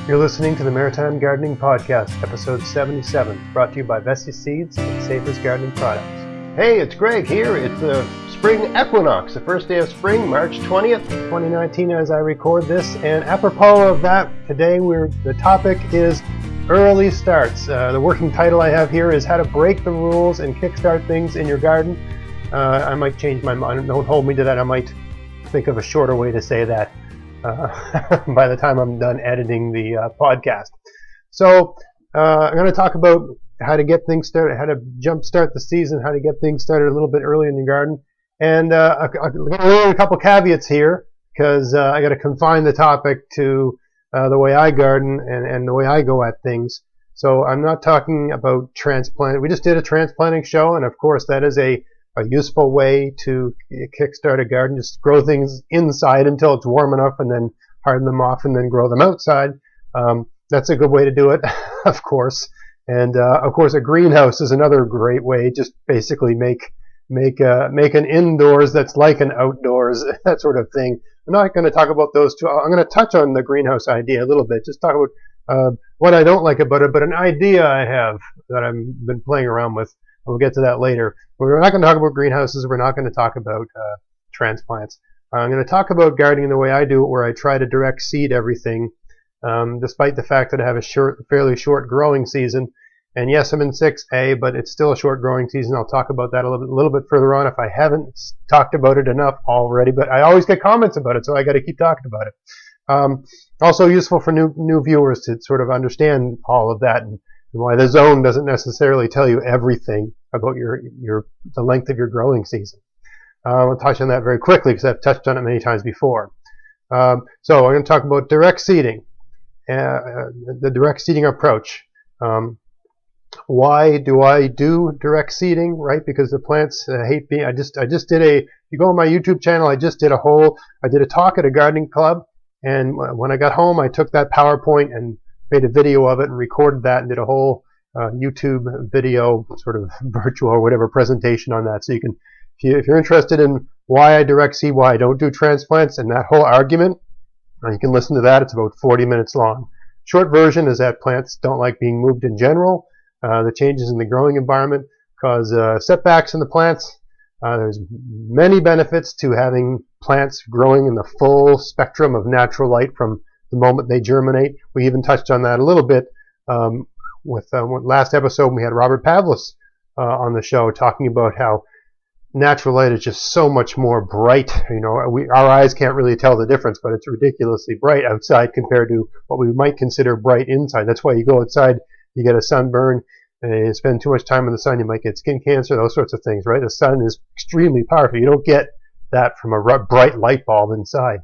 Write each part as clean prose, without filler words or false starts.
You're listening to the Maritime Gardening Podcast, episode 77, brought to you by Vessi Seeds and Safer's Gardening Products. Hey, it's Greg here. It's the spring equinox, the first day of spring, March 20th, 2019 as I record this. And apropos of that, today the topic is early starts. The working title I have here is How to Break the Rules and Kickstart Things in Your Garden. I might change my mind. Don't hold me to that. I might think of a shorter way to say that by the time I'm done editing the podcast. So I'm going to talk about how to get things started, how to jumpstart the season, how to get things started a little bit early in your garden. And I'm going to leave a couple caveats here because I got to confine the topic to the way I garden and the way I go at things. So I'm not talking about transplant. We just did a transplanting show, and of course that is a useful way to kickstart a garden. Just grow things inside until it's warm enough and then harden them off and then grow them outside. That's a good way to do it, of course. And of course a greenhouse is another great way. Just basically make an indoors that's like an outdoors, that sort of thing. I'm not going to talk about those two. I'm going to touch on the greenhouse idea a little bit. Just talk about what I don't like about it, but an idea I have that I've been playing around with. We'll get to that later. We're not going to talk about greenhouses. We're not going to talk about transplants. I'm going to talk about gardening the way I do it, where I try to direct seed everything, despite the fact that I have a fairly short growing season. And yes, I'm in 6A, but it's still a short growing season. I'll talk about that a little bit further on if I haven't talked about it enough already. But I always get comments about it, so I got to keep talking about it. Also useful for new viewers to sort of understand all of that and why the zone doesn't necessarily tell you everything about the length of your growing season. I'll touch on that very quickly because I've touched on it many times before. So I'm going to talk about direct seeding, the direct seeding approach. Why do I do direct seeding? Right, because the plants hate being. I just did if you go on my YouTube channel, I did a talk at a gardening club, and when I got home, I took that PowerPoint and made a video of it and recorded that and did a whole YouTube video, sort of virtual or whatever presentation on that. So you can, if you're interested in why I direct seed, why I don't do transplants, and that whole argument, you can listen to that. It's about 40 minutes long. Short version is that plants don't like being moved in general. The changes in the growing environment cause setbacks in the plants. There's many benefits to having plants growing in the full spectrum of natural light from the moment they germinate. We even touched on that a little bit with last episode. We had Robert Pavlis on the show talking about how natural light is just so much more bright. Our eyes can't really tell the difference, but it's ridiculously bright outside compared to what we might consider bright inside. That's why you go outside, you get a sunburn, and you spend too much time in the sun, you might get skin cancer, those sorts of things, right? The sun is extremely powerful. You don't get that from a bright light bulb inside.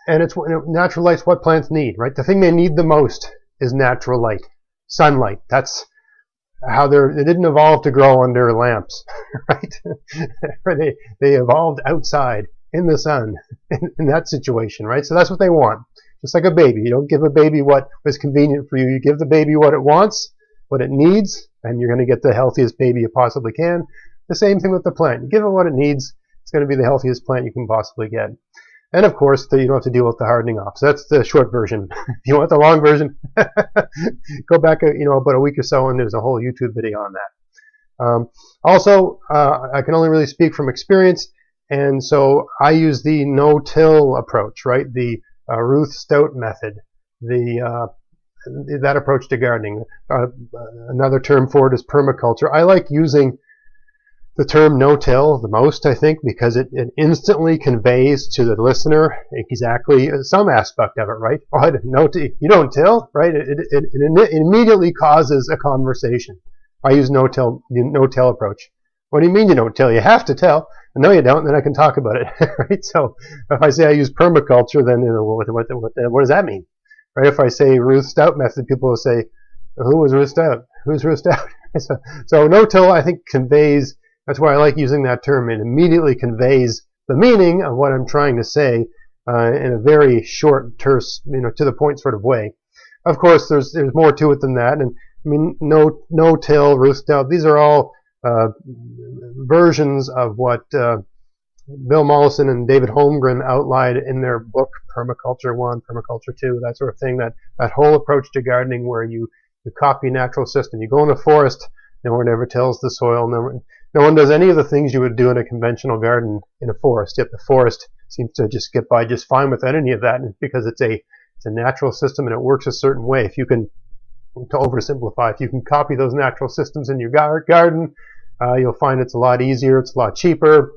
And it's natural light's what plants need, right? The thing they need the most is natural light, sunlight. That's how they didn't evolve to grow under lamps, right? they evolved outside in the sun in that situation, right? So that's what they want. Just like a baby. You don't give a baby what is convenient for you. You give the baby what it wants, what it needs, and you're going to get the healthiest baby you possibly can. The same thing with the plant. You give it what it needs, it's going to be the healthiest plant you can possibly get. And of course, you don't have to deal with the hardening off. So that's the short version. If you want the long version, go back about a week or so, and there's a whole YouTube video on that. Also, I can only really speak from experience, and so I use the no-till approach, right? The Ruth Stout method, that approach to gardening. Another term for it is permaculture. I like using the term no-till the most, I think, because it instantly conveys to the listener exactly some aspect of it, right? You don't till, right? It immediately causes a conversation. I use no-till approach. What do you mean you don't till? You have to tell. No, you don't. Then I can talk about it, right? So if I say I use permaculture, then what does that mean, right? If I say Ruth Stout method, people will say, "Who was Ruth Stout? Who's Ruth Stout?" So no-till, I think, conveys. That's why I like using that term. It immediately conveys the meaning of what I'm trying to say in a very short, terse, to the point sort of way. Of course, there's more to it than that. And I mean, no-till, Ruth Stout, these are all versions of what Bill Mollison and David Holmgren outlined in their book Permaculture 1, Permaculture 2, that sort of thing, that whole approach to gardening where you copy natural system. You go in the forest, no one ever tills the soil, no one does any of the things you would do in a conventional garden in a forest, yet the forest seems to just get by just fine without any of that, and because it's a natural system and it works a certain way. If you can, to oversimplify, if you can copy those natural systems in your garden, you'll find it's a lot easier, it's a lot cheaper,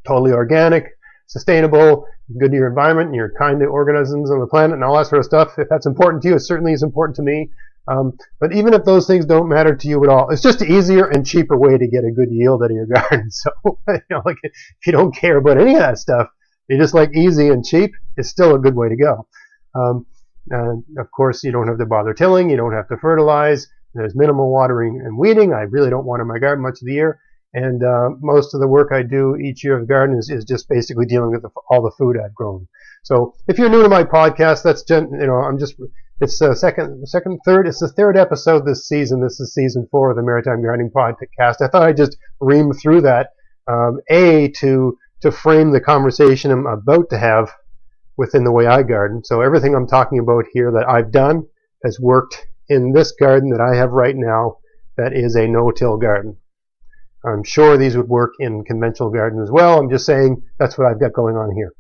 totally organic, sustainable, good to your environment and your kind of organisms on the planet and all that sort of stuff. If that's important to you, it certainly is important to me. But even if those things don't matter to you at all, it's just an easier and cheaper way to get a good yield out of your garden. So, like if you don't care about any of that stuff, you just like easy and cheap, it's still a good way to go. And of course, you don't have to bother tilling, you don't have to fertilize, there's minimal watering and weeding. I really don't water my garden much of the year. And most of the work I do each year of the garden is just basically dealing with all the food I've grown. So if you're new to my podcast, that's it's the third episode this season. This is season 4 of the Maritime Gardening Podcast. I thought I'd just ream through that, to frame the conversation I'm about to have within the way I garden. So everything I'm talking about here that I've done has worked in this garden that I have right now that is a no-till garden. I'm sure these would work in conventional garden as well. I'm just saying that's what I've got going on here.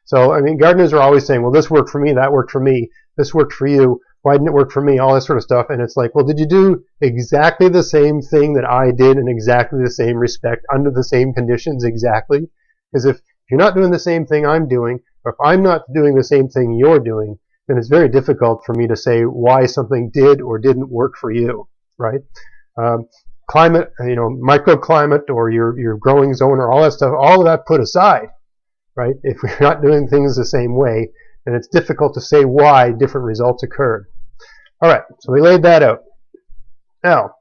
So, I mean, gardeners are always saying, well, this worked for me, that worked for me, this worked for you, why didn't it work for me, all this sort of stuff. And it's like, well, did you do exactly the same thing that I did in exactly the same respect, under the same conditions exactly? Because if you're not doing the same thing I'm doing, or if I'm not doing the same thing you're doing, then it's very difficult for me to say why something did or didn't work for you, right? Climate, microclimate or your growing zone or all that stuff, all of that put aside, right? If we're not doing things the same way, then it's difficult to say why different results occurred. All right, so we laid that out. Now,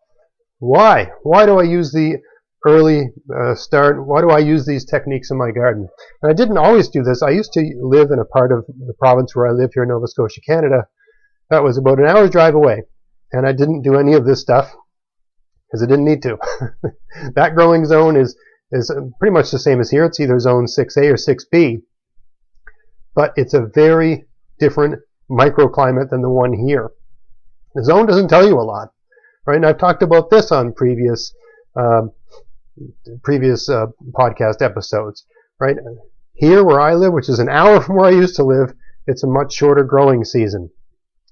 why? Why do I use the early start? Why do I use these techniques in my garden? And I didn't always do this. I used to live in a part of the province where I live here in Nova Scotia, Canada. That was about an hour's drive away. And I didn't do any of this stuff because I didn't need to. That growing zone is pretty much the same as here. It's either zone 6A or 6B. But it's a very different microclimate than the one here. The zone doesn't tell you a lot, right? And I've talked about this on previous podcast episodes, right? Here where I live, which is an hour from where I used to live, it's a much shorter growing season.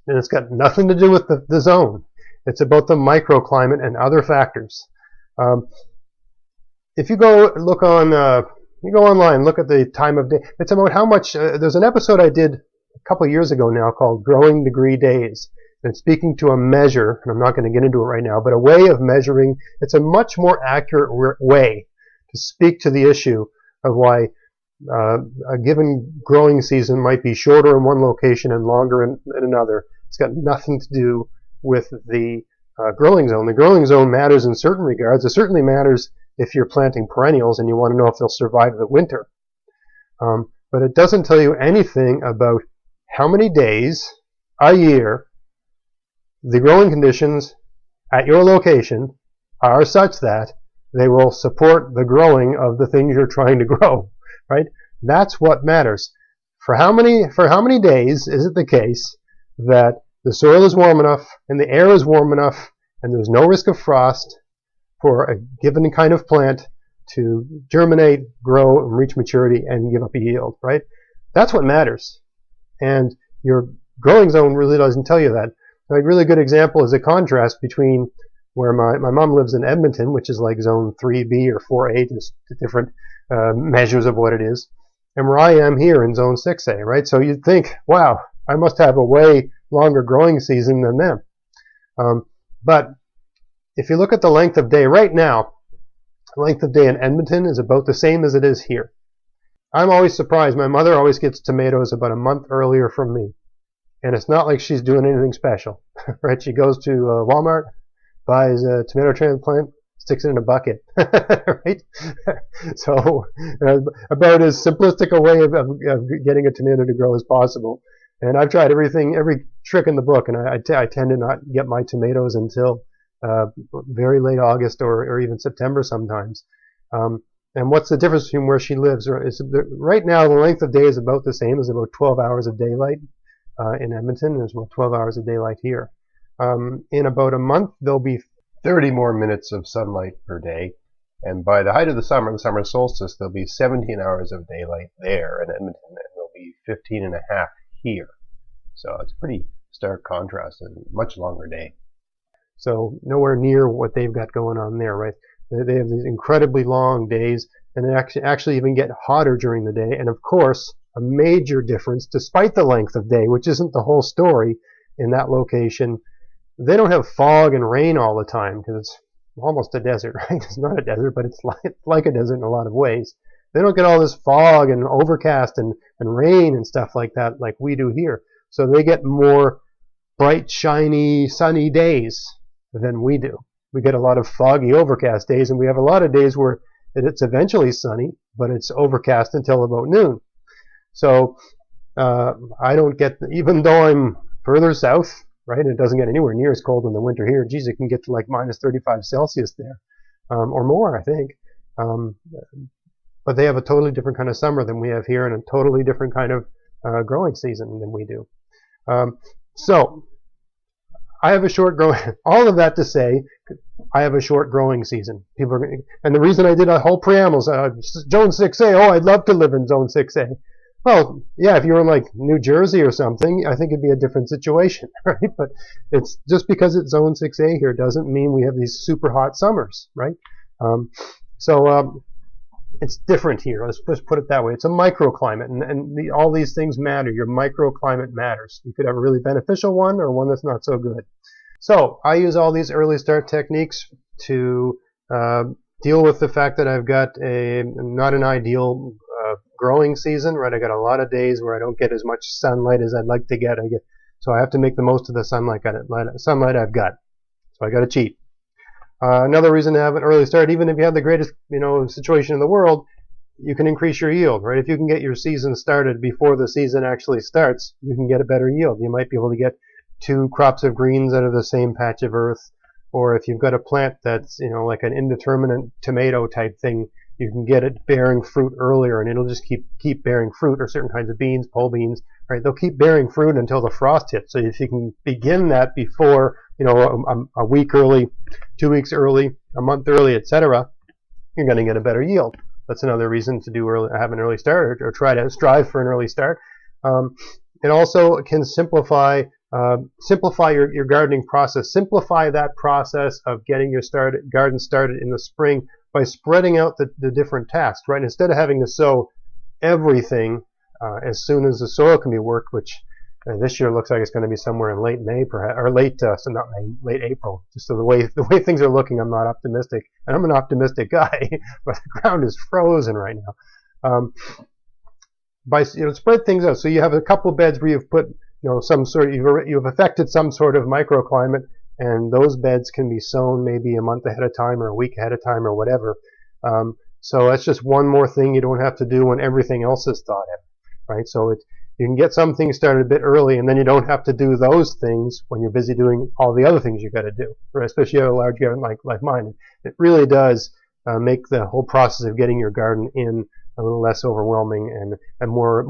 And it's got nothing to do with the zone. It's about the microclimate and other factors. If you go look on, you go online, look at the time of day. It's about how much, there's an episode I did a couple of years ago now called Growing Degree Days. And it's speaking to a measure, and I'm not going to get into it right now, but a way of measuring. It's a much more accurate way to speak to the issue of why a given growing season might be shorter in one location and longer in another. It's got nothing to do with the growing zone. The growing zone matters in certain regards. It certainly matters if you're planting perennials and you want to know if they'll survive the winter. But it doesn't tell you anything about how many days a year the growing conditions at your location are such that they will support the growing of the things you're trying to grow, right? That's what matters. For how many days is it the case that the soil is warm enough and the air is warm enough and there's no risk of frost for a given kind of plant to germinate, grow, and reach maturity and give up a yield, right? That's what matters. And your growing zone really doesn't tell you that. A really good example is a contrast between where my mom lives in Edmonton, which is like zone 3B or 4A, just different measures of what it is, and where I am here in zone 6A, right? So you'd think, wow, I must have a way longer growing season than them. But if you look at the length of day right now, the length of day in Edmonton is about the same as it is here. I'm always surprised. My mother always gets tomatoes about a month earlier from me. And it's not like she's doing anything special, right? She goes to Walmart, buys a tomato transplant, sticks it in a bucket, right? So about as simplistic a way of getting a tomato to grow as possible. And I've tried every trick in the book, and I tend to not get my tomatoes until very late August or even September sometimes. And And what's the difference between where she lives? Right now, the length of day is about the same, as about 12 hours of daylight in Edmonton. There's about 12 hours of daylight here. In about a month, there'll be 30 more minutes of sunlight per day. And by the height of the summer solstice, there'll be 17 hours of daylight there in Edmonton, and there'll be 15 and a half here. So it's a pretty stark contrast and much longer day. So nowhere near what they've got going on there, right? They have these incredibly long days, and they actually even get hotter during the day. And of course, a major difference, despite the length of day, which isn't the whole story in that location, they don't have fog and rain all the time, because it's almost a desert, right? It's not a desert, but it's like a desert in a lot of ways. They don't get all this fog and overcast and rain and stuff like that like we do here. So they get more bright, shiny, sunny days than we do. We get a lot of foggy, overcast days, and we have a lot of days where it's eventually sunny, but it's overcast until about noon. So I don't get, even though I'm further south, right, it doesn't get anywhere near as cold in the winter here. Geez, it can get to like minus 35 Celsius there, or more, I think. But they have a totally different kind of summer than we have here, and a totally different kind of growing season than we do. So I have a short growing, all of that to say, I have a short growing season. People are, and the reason I did a whole preamble, Zone 6A, oh, I'd love to live in Zone 6A. Well, yeah, if you were in like New Jersey or something, I think it'd be a different situation, right? But it's just because it's Zone 6A here doesn't mean we have these super hot summers, right? It's different here. Let's just put it that way. It's a microclimate, and all these things matter. Your microclimate matters. You could have a really beneficial one or one that's not so good. So I use all these early start techniques to deal with the fact that I've got not an ideal growing season, right? I got a lot of days where I don't get as much sunlight as I'd like to get. So I have to make the most of the sunlight I've got. So I got to cheat. Another reason to have an early start, even if you have the greatest, situation in the world, you can increase your yield, right? If you can get your season started before the season actually starts, you can get a better yield. You might be able to get 2 crops of greens out of the same patch of earth, or if you've got a plant that's, like an indeterminate tomato type thing, you can get it bearing fruit earlier, and it'll just keep bearing fruit, or certain kinds of beans, pole beans, right? They'll keep bearing fruit until the frost hits. So if you can begin that before, a week early, 2 weeks early, a month early, etc., you're going to get a better yield. That's another reason to have an early start, or try to strive for an early start. It also can simplify your gardening process. Simplify that process of getting your garden started in the spring by spreading out the different tasks, right? Instead of having to sow everything as soon as the soil can be worked, which this year looks like it's going to be somewhere in late May, perhaps, or late April. Just so the way things are looking, I'm not optimistic, and I'm an optimistic guy, but the ground is frozen right now. Spread things out. So you have a couple beds where you've put, you've affected some sort of microclimate, and those beds can be sown maybe a month ahead of time, or a week ahead of time, or whatever. So that's just one more thing you don't have to do when everything else is thought of, right? So you can get some things started a bit early, and then you don't have to do those things when you're busy doing all the other things you've got to do, right? Especially if you have a large garden like mine. It really does make the whole process of getting your garden in a little less overwhelming and more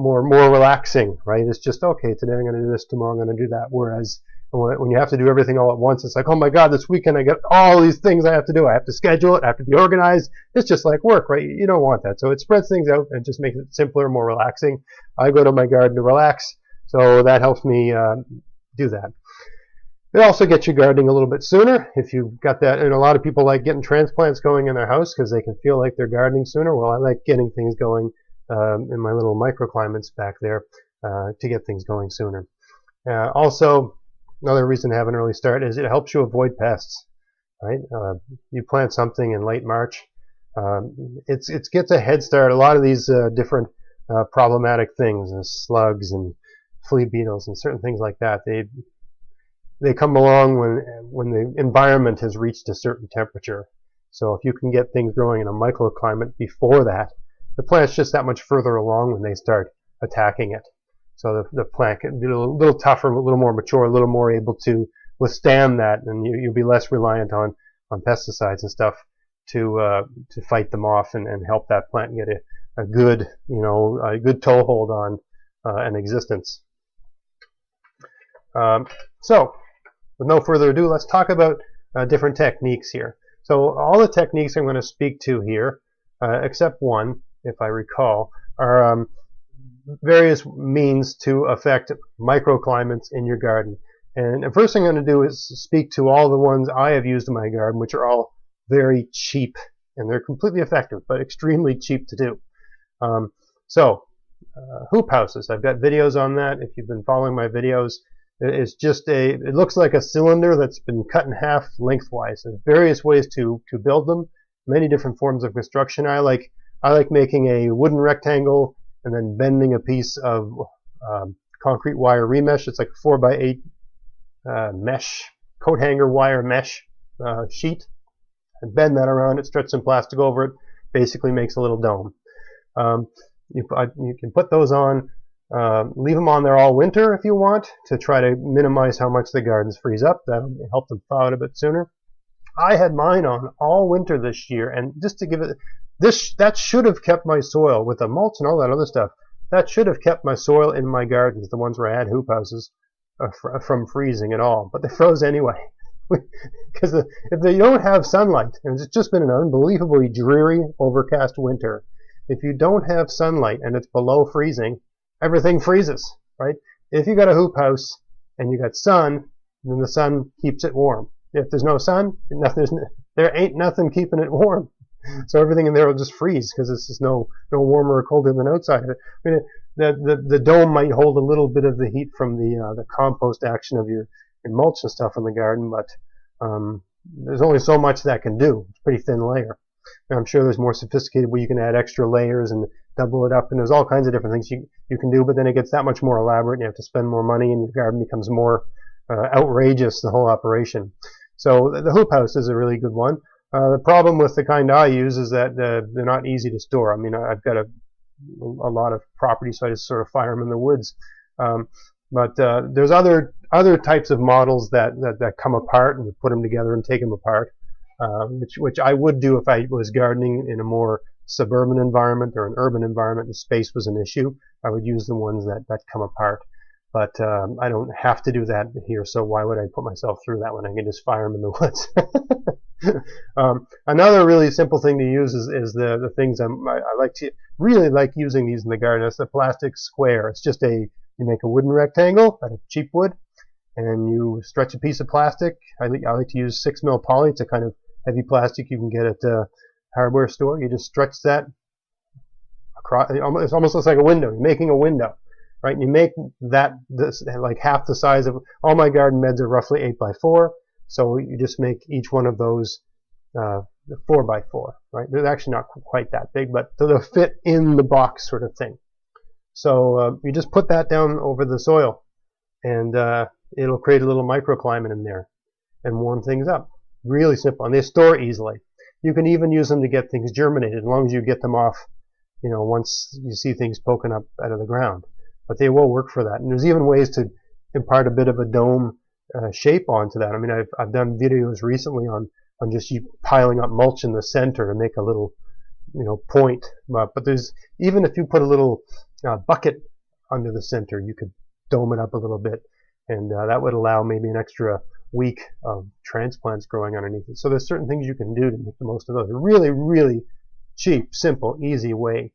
relaxing, right? It's just, okay, today I'm going to do this, tomorrow I'm going to do that. Whereas when you have to do everything all at once, it's like, oh my God, this weekend I got all these things I have to do. I have to schedule it. I have to be organized. It's just like work, right? You don't want that. So it spreads things out and just makes it simpler, more relaxing. I go to my garden to relax, so that helps me do that. It also gets you gardening a little bit sooner if you've got that. And a lot of people like getting transplants going in their house because they can feel like they're gardening sooner. Well, I like getting things going in my little microclimates back there to get things going sooner. Also, another reason to have an early start is it helps you avoid pests, right? You plant something in late March, it gets a head start. A lot of these different problematic things, slugs and flea beetles and certain things like that, they come along when the environment has reached a certain temperature. So if you can get things growing in a microclimate before that, the plant's just that much further along when they start attacking it. So the plant can be a little tougher, a little more mature, a little more able to withstand that, and you'll be less reliant on pesticides and stuff to fight them off and help that plant get a good, a good toehold on an existence. So, with no further ado, let's talk about different techniques here. So all the techniques I'm going to speak to here, except one, if I recall, are various means to affect microclimates in your garden. And the first thing I'm going to do is speak to all the ones I have used in my garden, which are all very cheap, and they're completely effective, but extremely cheap to do. Hoop houses. I've got videos on that. If you've been following my videos, it's just it looks like a cylinder that's been cut in half lengthwise. There's various ways to build them, many different forms of construction. I like making a wooden rectangle and then bending a piece of concrete wire remesh. It's like a 4x8 mesh, coat hanger wire mesh sheet. And bend that around it, stretch some plastic over it, basically makes a little dome. You can put those on, leave them on there all winter if you want, to try to minimize how much the gardens freeze up. That'll help them thaw out a bit sooner. I had mine on all winter this year, and just to give it, that should have kept my soil, with the mulch and all that other stuff, that should have kept my soil in my gardens, the ones where I had hoop houses, from freezing at all. But they froze anyway. Because if they don't have sunlight, and it's just been an unbelievably dreary, overcast winter, if you don't have sunlight and it's below freezing, everything freezes, right? If you got a hoop house and you got sun, then the sun keeps it warm. If there's no sun, there ain't nothing keeping it warm. So everything in there will just freeze because it's just no warmer or colder than outside of it. I mean, the dome might hold a little bit of the heat from the compost action of your mulch and stuff in the garden, but there's only so much that can do. It's a pretty thin layer. And I'm sure there's more sophisticated where you can add extra layers and double it up, and there's all kinds of different things you can do, but then it gets that much more elaborate and you have to spend more money and your garden becomes more outrageous, the whole operation. So the hoop house is a really good one. The problem with the kind I use is that they're not easy to store. I mean, I've got a lot of property, so I just sort of fire them in the woods. But there's other types of models that come apart, and you put them together and take them apart, which I would do if I was gardening in a more suburban environment or an urban environment and space was an issue. I would use the ones that come apart. But I don't have to do that here, so why would I put myself through that when I can just fire them in the woods? Another really simple thing to use is the things I really like using these in the garden. It's the plastic square. It's just you make a wooden rectangle out of cheap wood, and you stretch a piece of plastic. I like to use 6mm poly. It's a kind of heavy plastic you can get at a hardware store. You just stretch that across. It almost looks like a window. You're making a window, right? And you make this like half the size of all my garden beds are roughly 8x4. So you just make each one of those 4x4, right? They're actually not quite that big, but they'll fit in the box sort of thing. So you just put that down over the soil, and it'll create a little microclimate in there and warm things up. Really simple, and they store easily. You can even use them to get things germinated, as long as you get them off, once you see things poking up out of the ground. But they will work for that. And there's even ways to impart a bit of a dome shape onto that. I mean, I've done videos recently on just you piling up mulch in the center to make a little, point. But there's, even if you put a little bucket under the center, you could dome it up a little bit, and that would allow maybe an extra week of transplants growing underneath it. So there's certain things you can do to make the most of those. A really, really cheap, simple, easy way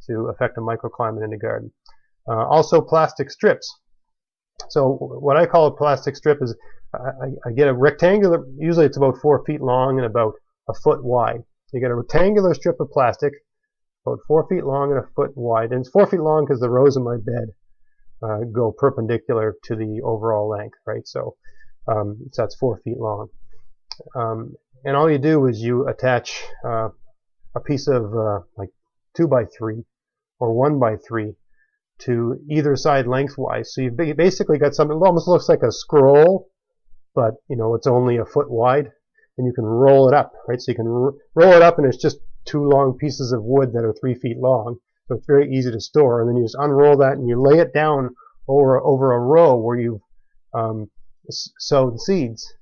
to affect a microclimate in the garden. Also, plastic strips. So what I call a plastic strip is I get a rectangular, usually it's about 4 feet long and about a foot wide. You get a rectangular strip of plastic, about 4 feet long and a foot wide. And it's 4 feet long because the rows in my bed go perpendicular to the overall length, right? So that's 4 feet long. And all you do is you attach a piece of like 2x3 or 1x3 to either side lengthwise. So you've basically got something that almost looks like a scroll, but it's only a foot wide, and you can roll it up, right? So you can roll it up, and it's just 2 long pieces of wood that are 3 feet long. So it's very easy to store, and then you just unroll that and you lay it down over a row where you've sowed seeds,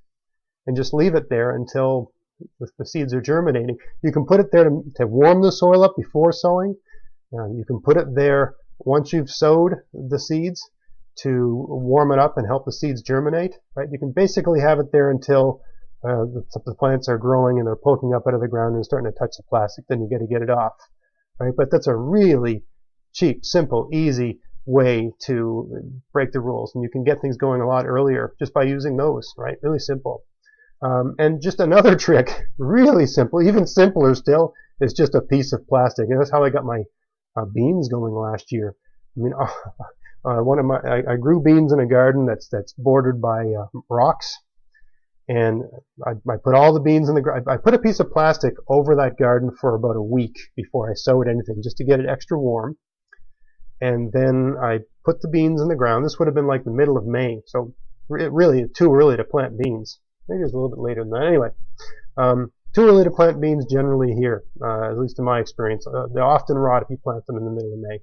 and just leave it there until the seeds are germinating. You can put it there to warm the soil up before sowing. You can put it there once you've sowed the seeds to warm it up and help the seeds germinate. Right? You can basically have it there until the plants are growing and they're poking up out of the ground and starting to touch the plastic. Then you got to get it off. Right? But that's a really cheap, simple, easy way to break the rules, and you can get things going a lot earlier just by using those. Right? Really simple. And just another trick, really simple, even simpler still, is just a piece of plastic. And that's how I got my beans going last year. I mean, I grew beans in a garden that's bordered by rocks, and I put all the beans in the ground. I put a piece of plastic over that garden for about a week before I sowed anything, just to get it extra warm. And then I put the beans in the ground. This would have been like the middle of May, so really too early to plant beans. Maybe it was a little bit later than that. Anyway, too early to plant beans generally here, at least in my experience. They often rot if you plant them in the middle of May.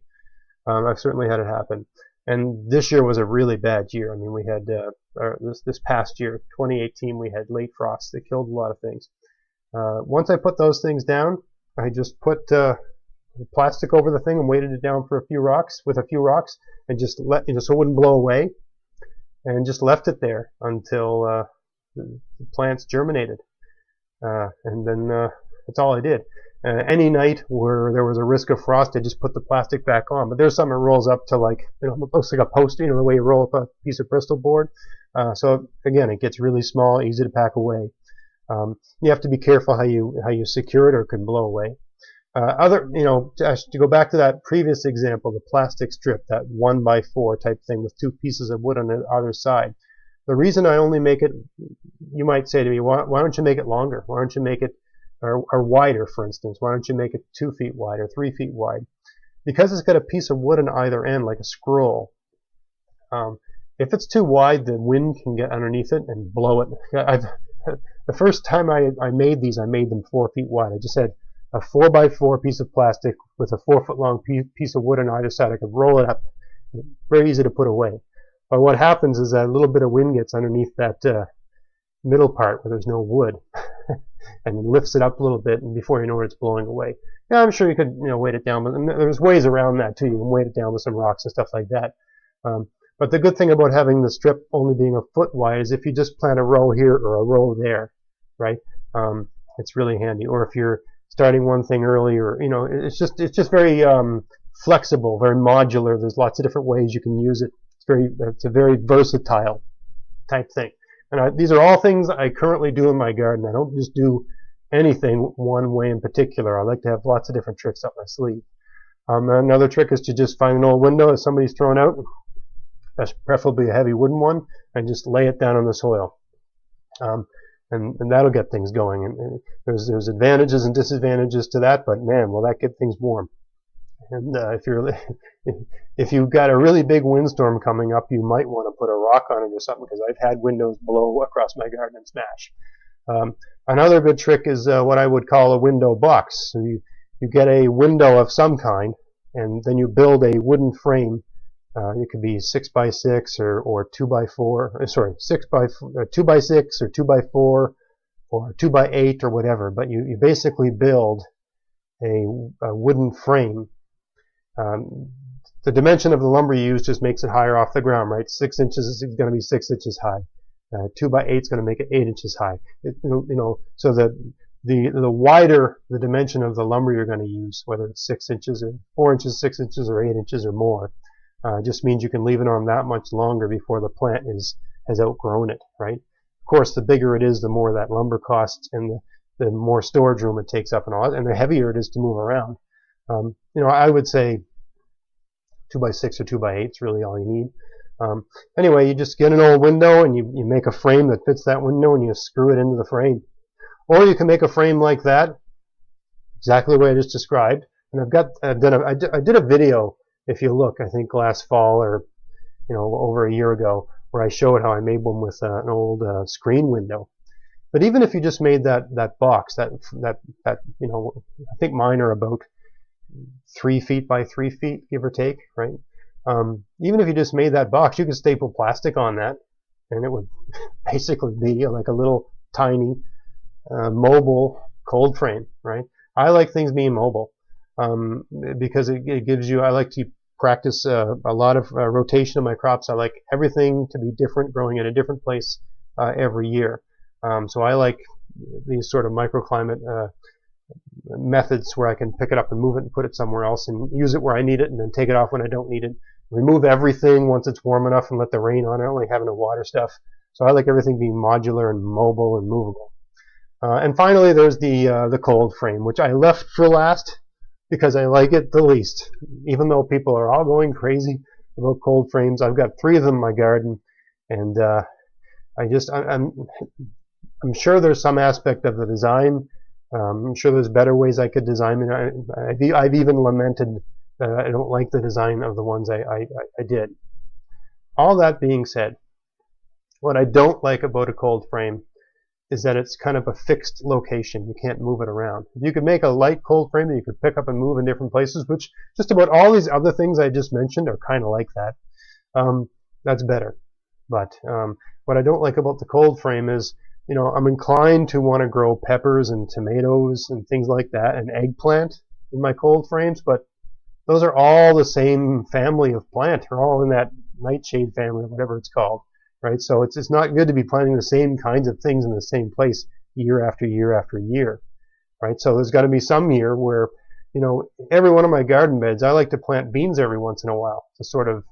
I've certainly had it happen. And this year was a really bad year. I mean, we had this past year, 2018, we had late frosts that killed a lot of things. Once I put those things down, I just put plastic over the thing and weighted it down with a few rocks, and just let so it wouldn't blow away, and just left it there until the plants germinated, and then that's all I did. Any night where there was a risk of frost, I just put the plastic back on. But there's some that rolls up to it looks like a post, the way you roll up a piece of Bristol board. So again, it gets really small, easy to pack away. You have to be careful how you secure it, or it can blow away. To go back to that previous example, the plastic strip, that 1x4 type thing with two pieces of wood on the other side. The reason I only make it, you might say to me, why don't you make it longer? Why don't you make it, or wider, for instance? Why don't you make it 2 feet wide or 3 feet wide? Because it's got a piece of wood on either end, like a scroll. If it's too wide, the wind can get underneath it and blow it. The first time I made these, I made them 4 feet wide. I just had a 4x4 piece of plastic with a 4 foot long piece of wood on either side. I could roll it up. Very easy to put away. But what happens is that a little bit of wind gets underneath that middle part where there's no wood, and lifts it up a little bit, and before you know it, it's blowing away. Yeah, I'm sure you could weight it down, but there's ways around that too. You can weight it down with some rocks and stuff like that. But the good thing about having the strip only being a foot wide is if you just plant a row here or a row there, right? It's really handy. Or if you're starting one thing early, or it's just very flexible, very modular. There's lots of different ways you can use it. It's a very versatile type thing. And these are all things I currently do in my garden. I don't just do anything one way in particular. I like to have lots of different tricks up my sleeve. Another trick is to just find an old window that somebody's thrown out, preferably a heavy wooden one, and just lay it down on the soil. And that'll get things going. And there's advantages and disadvantages to that, but man, will that get things warm. And if you've got a really big windstorm coming up, you might want to put a rock on it or something, because I've had windows blow across my garden and smash. Another good trick is what I would call a window box. So you get a window of some kind, and then you build a wooden frame. It could be 6x6 or 2x4. Sorry, 2x6 or 2x4 or 2x8 or whatever. But you basically build a wooden frame. The dimension of the lumber you use just makes it higher off the ground, right? 6 inches is going to be 6 inches high. 2x8 is going to make it 8 inches high. So the wider the dimension of the lumber you're going to use, whether it's 6 inches or 4 inches, 6 inches, or 8 inches or more, just means you can leave it on that much longer before the plant has outgrown it, right? Of course, the bigger it is, the more that lumber costs, and the more storage room it takes up, and all that, and the heavier it is to move around. I would say 2x6 or 2x8 is really all you need. Anyway, you just get an old window and you make a frame that fits that window, and you screw it into the frame. Or you can make a frame like that, exactly the way I just described. And I did a video, if you look, I think last fall or over a year ago, where I showed how I made one with an old screen window. But even if you just made that box, I think mine are about 3 feet by 3 feet, give or take, right? Even if you just made that box, you could staple plastic on that, and it would basically be like a little tiny mobile cold frame, right? I like things being mobile because it gives you, I like to practice a lot of rotation of my crops. I like everything to be different, growing in a different place every year. So I like these sort of microclimate methods where I can pick it up and move it and put it somewhere else and use it where I need it and then take it off when I don't need it. Remove everything once it's warm enough and let the rain on it. I don't like having to water stuff. So I like everything being modular and mobile and movable. And finally, there's the cold frame, which I left for last because I like it the least. Even though people are all going crazy about cold frames, I've got 3 of them in my garden, and I'm sure there's some aspect of the design. I'm sure there's better ways I could design it. I've even lamented that I don't like the design of the ones I did. All that being said, what I don't like about a cold frame is that it's kind of a fixed location. You can't move it around. If you could make a light cold frame that you could pick up and move in different places, which just about all these other things I just mentioned are kind of like that, that's better. But what I don't like about the cold frame is, I'm inclined to want to grow peppers and tomatoes and things like that, and eggplant in my cold frames, but those are all the same family of plant. They're all in that nightshade family or whatever it's called. Right, so it's not good to be planting the same kinds of things in the same place year after year after year, right? So there's got to be some year where, every one of my garden beds, I like to plant beans every once in a while to sort of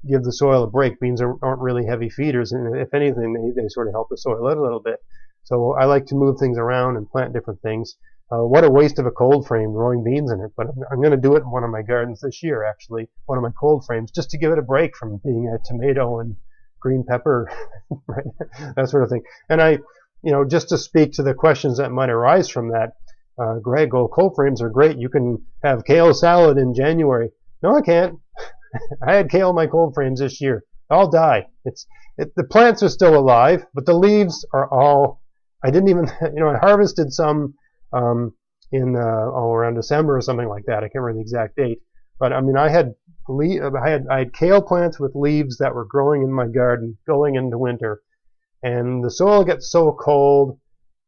give the soil a break. Beans aren't really heavy feeders, and if anything, they sort of help the soil out a little bit. So I like to move things around and plant different things. What a waste of a cold frame growing beans in it, but I'm going to do it in one of my gardens this year, actually, one of my cold frames, just to give it a break from being a tomato and green pepper, right? That sort of thing. And just to speak to the questions that might arise from that, Greg, cold frames are great. You can have kale salad in January. No, I can't. I had kale in my cold frames this year. All die. The plants are still alive, but the leaves are all, I didn't even, I harvested some around December or something like that. I can't remember the exact date. But I had kale plants with leaves that were growing in my garden going into winter, and the soil gets so cold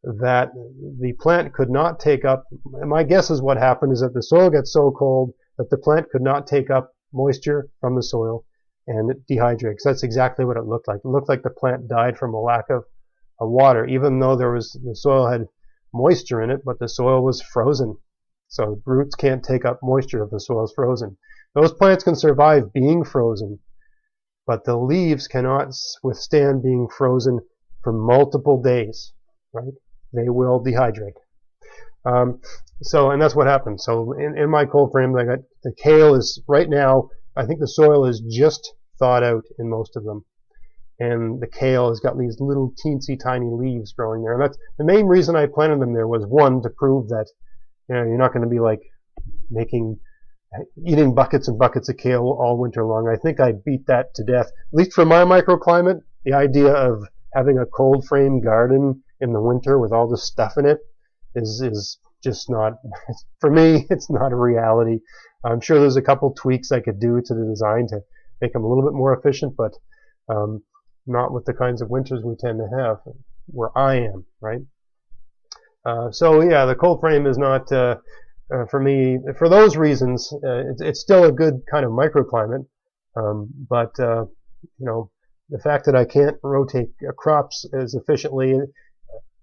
that the plant could not take up. My guess is what happened is that the soil gets so cold that the plant could not take up moisture from the soil, and it dehydrates. That's exactly what it looked like. It looked like the plant died from a lack of water, even though the soil had moisture in it, but the soil was frozen. So roots can't take up moisture if the soil is frozen. Those plants can survive being frozen, but the leaves cannot withstand being frozen for multiple days, right? They will dehydrate. And that's what happened. So in my cold frame, I got the kale is, right now, I think the soil is just thawed out in most of them. And the kale has got these little teensy tiny leaves growing there. And that's the main reason I planted them there, was one, to prove that you're not going to be like eating buckets and buckets of kale all winter long. I think I beat that to death. At least for my microclimate, the idea of having a cold frame garden in the winter with all this stuff in it is just not, for me, it's not a reality. I'm sure there's a couple tweaks I could do to the design to make them a little bit more efficient, but not with the kinds of winters we tend to have where I am, right? So yeah, the cold frame is not, for me, for those reasons, it's still a good kind of microclimate, but the fact that I can't rotate crops as efficiently,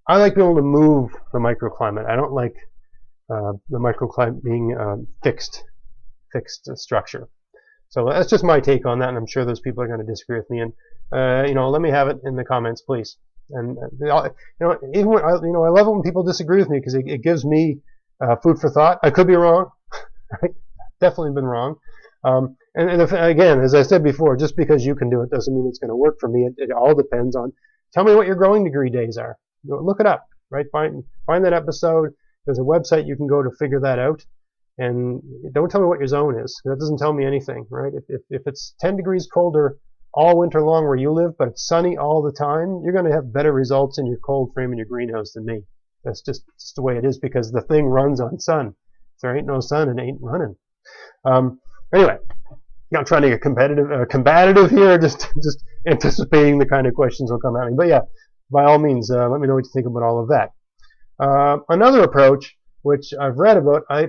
I like being able to move the microclimate. I don't like the microclimate being fixed structure. So that's just my take on that, and I'm sure those people are going to disagree with me. And let me have it in the comments, please. And even when, I love it when people disagree with me, because it gives me food for thought. I could be wrong, right? Definitely been wrong. And again, as I said before, just because you can do it doesn't mean it's going to work for me. It all depends on. Tell me what your growing degree days are. Look it up, right? Find that episode. There's a website you can go to figure that out. And don't tell me what your zone is. That doesn't tell me anything, right? If it's 10 degrees colder all winter long where you live, but it's sunny all the time, you're going to have better results in your cold frame in your greenhouse than me. That's just the way it is, because the thing runs on sun. If there ain't no sun, it ain't running. Anyway, I'm trying to get combative here, just anticipating the kind of questions will come at me. But yeah, by all means, let me know what you think about all of that. Another approach, which I've read about, I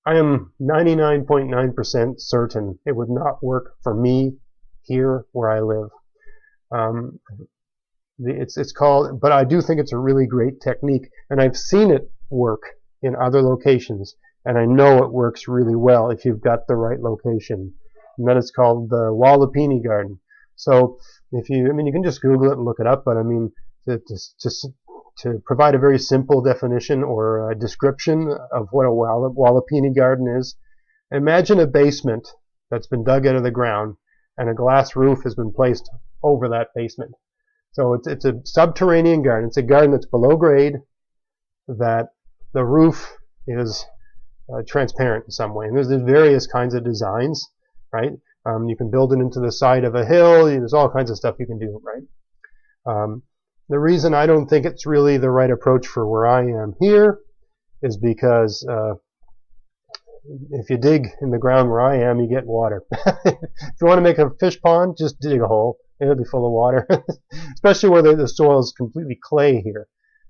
am 99.9% certain it would not work for me here where I live. It's called, but I do think it's a really great technique, and I've seen it work in other locations, and I know it works really well if you've got the right location. And that is called the Wallapini garden. So if you, you can just Google it and look it up, but I mean, to provide a very simple definition or a description of what a Wallapini garden is, imagine a basement that's been dug out of the ground and a glass roof has been placed over that basement. So it's a subterranean garden. It's a garden that's below grade, that the roof is transparent in some way. And there's various kinds of designs, right? You can build it into the side of a hill. There's all kinds of stuff you can do, right? The reason I don't think it's really the right approach for where I am here is because if you dig in the ground where I am, you get water. If you want to make a fish pond, just dig a hole. It'll be full of water, especially where the soil is completely clay here.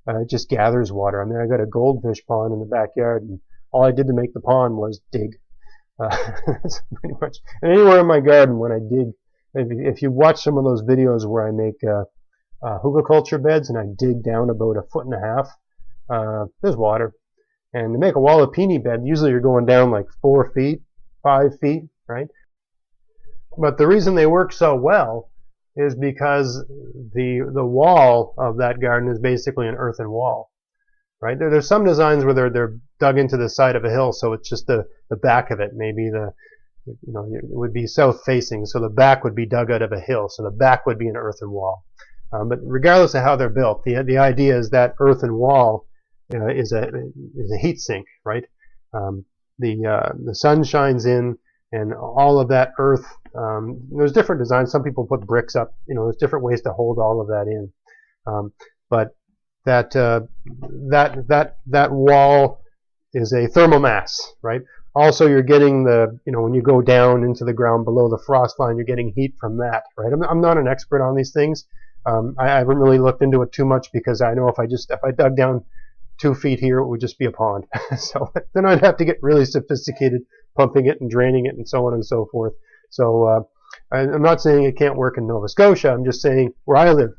It just gathers water. I mean, I got a goldfish pond in the backyard, and all I did to make the pond was dig. That's pretty much. And anywhere in my garden, when I dig, if you watch some of those videos where I make hugelkultur beds and I dig down about 1.5 feet, there's water. And to make a Wallapini bed, usually you're going down like 4 feet, 5 feet, right? But the reason they work so well is because the wall of that garden is basically an earthen wall, right? There's some designs where they're dug into the side of a hill, so it's just the back of it. Maybe it would be south facing, so the back would be dug out of a hill, so the back would be an earthen wall. But regardless of how they're built, the idea is that earthen wall is a heat sink, right? The sun shines in, and all of that earth. There's different designs. Some people put bricks up. There's different ways to hold all of that in. But that wall is a thermal mass, right? Also, you're getting when you go down into the ground below the frost line, you're getting heat from that, right? I'm not an expert on these things. I haven't really looked into it too much because I know if I dug down 2 feet here, it would just be a pond. So then I'd have to get really sophisticated, pumping it and draining it and so on and so forth. So I'm not saying it can't work in Nova Scotia. I'm just saying where I live,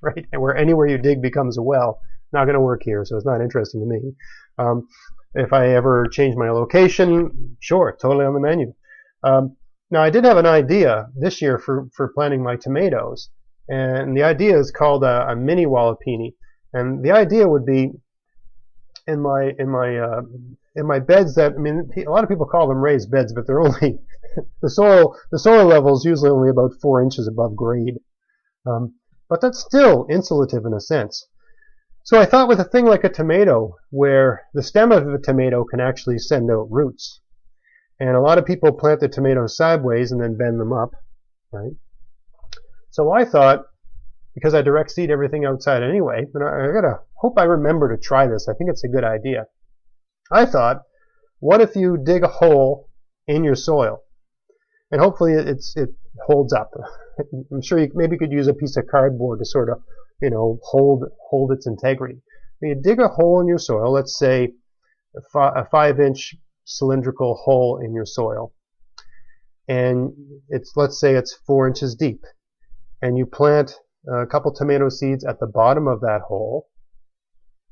right? And where anywhere you dig becomes a well. Not going to work here, so it's not interesting to me. If I ever change my location, sure, totally on the menu. Now I did have an idea this year for planting my tomatoes, and the idea is called a mini Wallapini. And the idea would be in my beds that, a lot of people call them raised beds, but they're only the soil level is usually only about 4 inches above grade. But that's still insulative in a sense. So I thought with a thing like a tomato, where the stem of the tomato can actually send out roots, and a lot of people plant the tomatoes sideways and then bend them up, right? So I thought, because I direct seed everything outside anyway, but I gotta hope I remember to try this. I think it's a good idea. I thought, what if you dig a hole in your soil, and hopefully it holds up. I'm sure you maybe could use a piece of cardboard to sort of, hold its integrity. You dig a hole in your soil, let's say a 5-inch cylindrical hole in your soil, and let's say it's 4 inches deep, and you plant a couple tomato seeds at the bottom of that hole,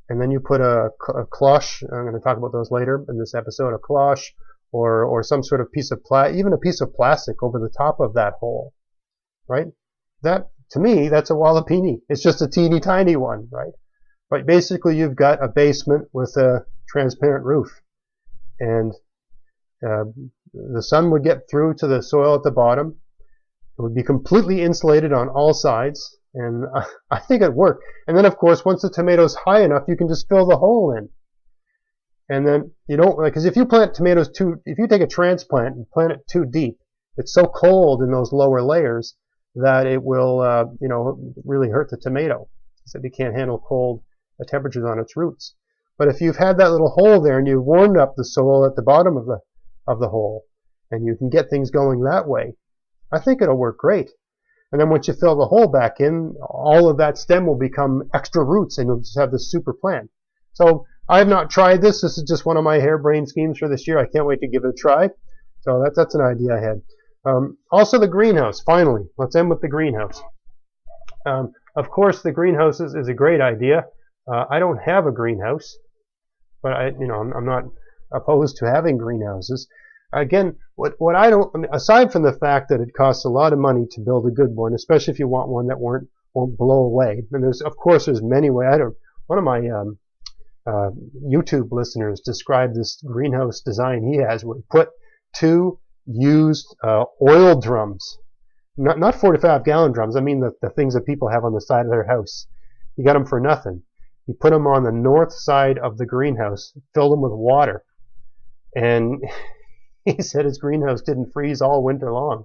and then you put a cloche. I'm going to talk about those later in this episode. A cloche or some sort of piece of even a piece of plastic over the top of that hole, right? That, to me, that's a Wallapini. It's just a teeny tiny one, right? But basically, you've got a basement with a transparent roof, and the sun would get through to the soil at the bottom. It would be completely insulated on all sides, and I think it worked. And then, of course, once the tomato's high enough, you can just fill the hole in. And then you don't, because if you plant tomatoes if you take a transplant and plant it too deep, it's so cold in those lower layers that it will, really hurt the tomato, because it can't handle cold temperatures on its roots. But if you've had that little hole there and you've warmed up the soil at the bottom of the hole, and you can get things going that way, I think it'll work great. And then once you fill the hole back in, all of that stem will become extra roots, and you'll just have this super plant. So I have not tried this. This is just one of my harebrained schemes for this year. I can't wait to give it a try. So that's an idea I had. Also the greenhouse. Finally, let's end with the greenhouse. Of course, the greenhouse is a great idea. I don't have a greenhouse, but I'm not opposed to having greenhouses. Again, what I don't, aside from the fact that it costs a lot of money to build a good one, especially if you want one that won't blow away. And there's many ways. One of my YouTube listeners described this greenhouse design he has, where he put 2 used oil drums, not 45-gallon drums. I mean the things that people have on the side of their house. He got them for nothing. He put them on the north side of the greenhouse, filled them with water, and he said his greenhouse didn't freeze all winter long.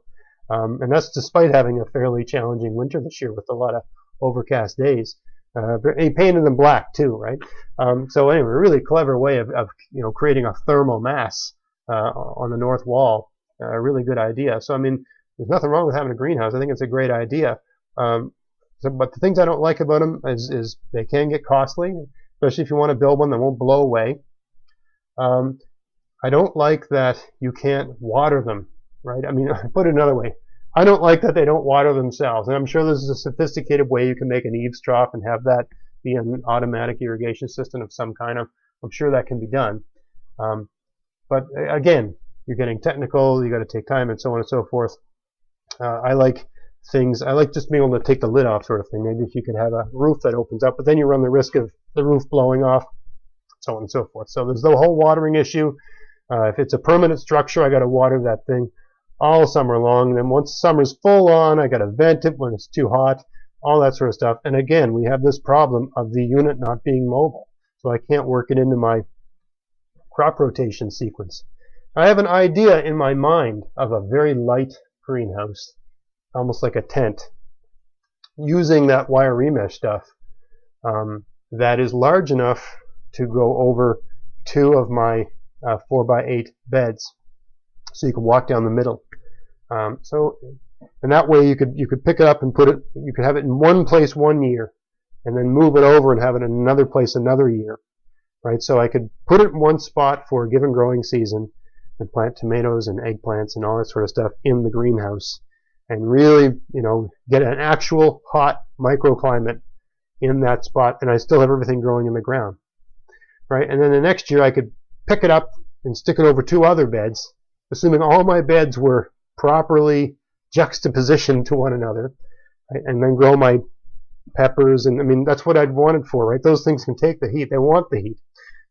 And that's despite having a fairly challenging winter this year with a lot of overcast days. He painted them black too, right? So anyway, a really clever way of creating a thermal mass on the north wall. A really good idea. So I mean, there's nothing wrong with having a greenhouse. I think it's a great idea. But the things I don't like about them is they can get costly, especially if you want to build one that won't blow away. I don't like that you can't water them, right? I mean, put it another way. I don't like that they don't water themselves. And I'm sure there's a sophisticated way you can make an eaves trough and have that be an automatic irrigation system of some kind. I'm sure that can be done. But again, you're getting technical, you got to take time and so on and so forth. I like just being able to take the lid off sort of thing. Maybe if you could have a roof that opens up, but then you run the risk of the roof blowing off, so on and so forth. So there's the whole watering issue. If it's a permanent structure, I got to water that thing all summer long. Then once summer's full on, I got to vent it when it's too hot, all that sort of stuff. And again, we have this problem of the unit not being mobile. So I can't work it into my crop rotation sequence. I have an idea in my mind of a very light greenhouse, almost like a tent, using that wire remesh stuff that is large enough to go over 2 of my 4x8 beds, so you can walk down the middle. And that way you could pick it up and put it. You could have it in one place one year, and then move it over and have it in another place another year, right? So I could put it in one spot for a given growing season and plant tomatoes and eggplants and all that sort of stuff in the greenhouse, and really, get an actual hot microclimate in that spot, and I still have everything growing in the ground, right? And then the next year I could pick it up and stick it over 2 other beds, assuming all my beds were properly juxtapositioned to one another, right? And then grow my peppers, and I mean, that's what I'd wanted for, right? Those things can take the heat. They want the heat.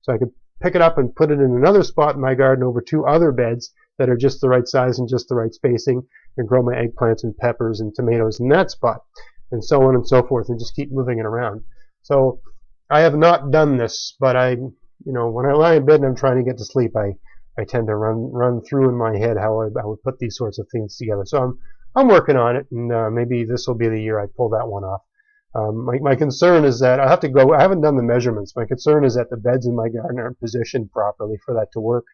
So I could pick it up and put it in another spot in my garden over 2 other beds that are just the right size and just the right spacing, and grow my eggplants and peppers and tomatoes in that spot, and so on and so forth, and just keep moving it around. So I have not done this, but when I lie in bed and I'm trying to get to sleep, I tend to run through in my head how I would put these sorts of things together. So I'm working on it, and maybe this will be the year I pull that one off. My concern is that I haven't done the measurements. My concern is that the beds in my garden aren't positioned properly for that to work.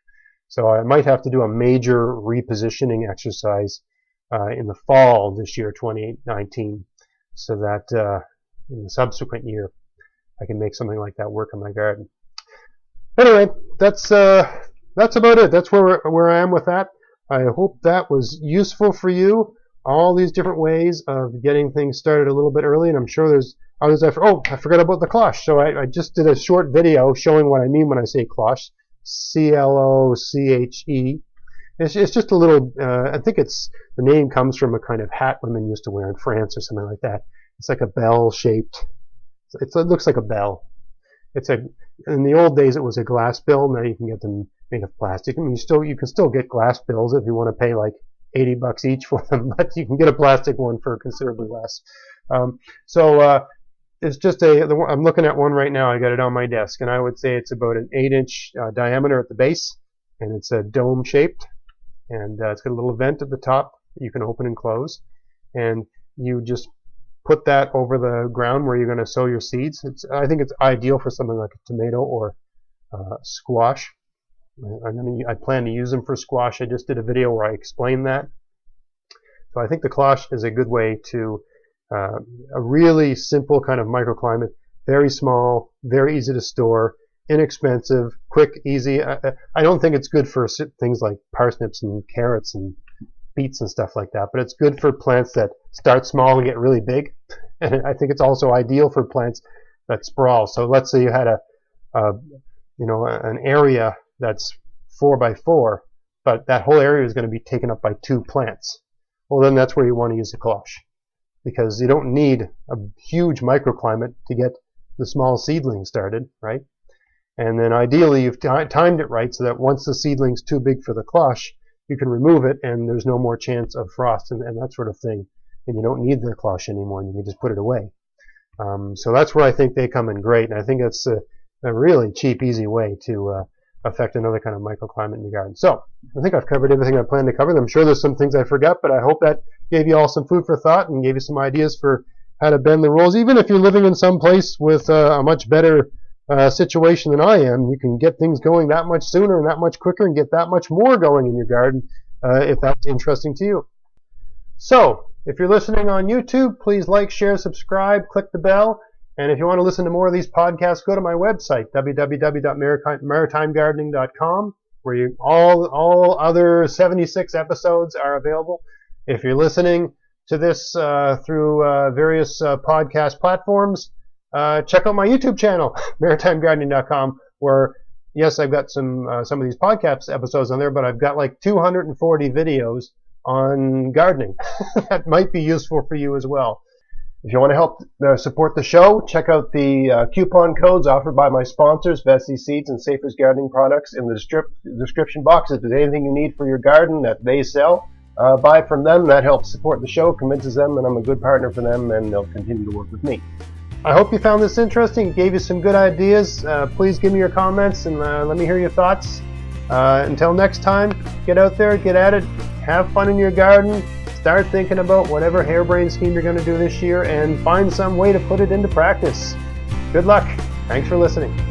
So I might have to do a major repositioning exercise in the fall this year, 2019, so that in the subsequent year I can make something like that work in my garden. Anyway, that's about it. That's where I am with that. I hope that was useful for you. All these different ways of getting things started a little bit early, and I'm sure there's others. I forgot about the cloche. So I just did a short video showing what I mean when I say cloche. C-L-O-C-H-E. It's just a little, I think the name comes from a kind of hat women used to wear in France or something like that. It's like a bell shaped. It looks like a bell. In the old days it was a glass bill. Now you can get them made of plastic. I mean, you can still get glass bills if you want to pay like $80 each for them, but you can get a plastic one for considerably less. It's just I'm looking at one right now. I got it on my desk, and I would say it's about an 8-inch diameter at the base, and it's a dome shaped, and it's got a little vent at the top that you can open and close, and you just put that over the ground where you're going to sow your seeds. I think it's ideal for something like a tomato or squash. I plan to use them for squash. I just did a video where I explained that. So I think the cloche is a good way to a really simple kind of microclimate, very small, very easy to store, inexpensive, quick, easy. I don't think it's good for things like parsnips and carrots and beets and stuff like that, but it's good for plants that start small and get really big. And I think it's also ideal for plants that sprawl. So let's say you had an area that's 4 by 4, but that whole area is going to be taken up by 2 plants. Well, then that's where you want to use the cloche, because you don't need a huge microclimate to get the small seedling started, right? And then ideally you've timed it right so that once the seedling's too big for the cloche, you can remove it and there's no more chance of frost and that sort of thing. And you don't need the cloche anymore, and you can just put it away. So that's where I think they come in great, and I think it's a really cheap, easy way to affect another kind of microclimate in your garden. So I think I've covered everything I planned to cover. I'm sure there's some things I forgot, but I hope that gave you all some food for thought and gave you some ideas for how to bend the rules. Even if you're living in some place with a much better situation than I am, you can get things going that much sooner and that much quicker and get that much more going in your garden if that's interesting to you. So if you're listening on YouTube, please like, share, subscribe, click the bell. And if you want to listen to more of these podcasts, go to my website, www.maritimegardening.com, where all other 76 episodes are available. If you're listening to this through various podcast platforms, check out my YouTube channel, maritimegardening.com, where, yes, I've got some of these podcast episodes on there, but I've got like 240 videos on gardening that might be useful for you as well. If you want to help support the show, check out the coupon codes offered by my sponsors, Vessi Seeds and Safer's Gardening Products, in the description box. If there's anything you need for your garden that they sell, buy from them. That helps support the show, convinces them that I'm a good partner for them, and they'll continue to work with me. I hope you found this interesting, gave you some good ideas. Please give me your comments and let me hear your thoughts. Until next time, get out there, get at it, have fun in your garden. Start thinking about whatever harebrained scheme you're going to do this year and find some way to put it into practice. Good luck. Thanks for listening.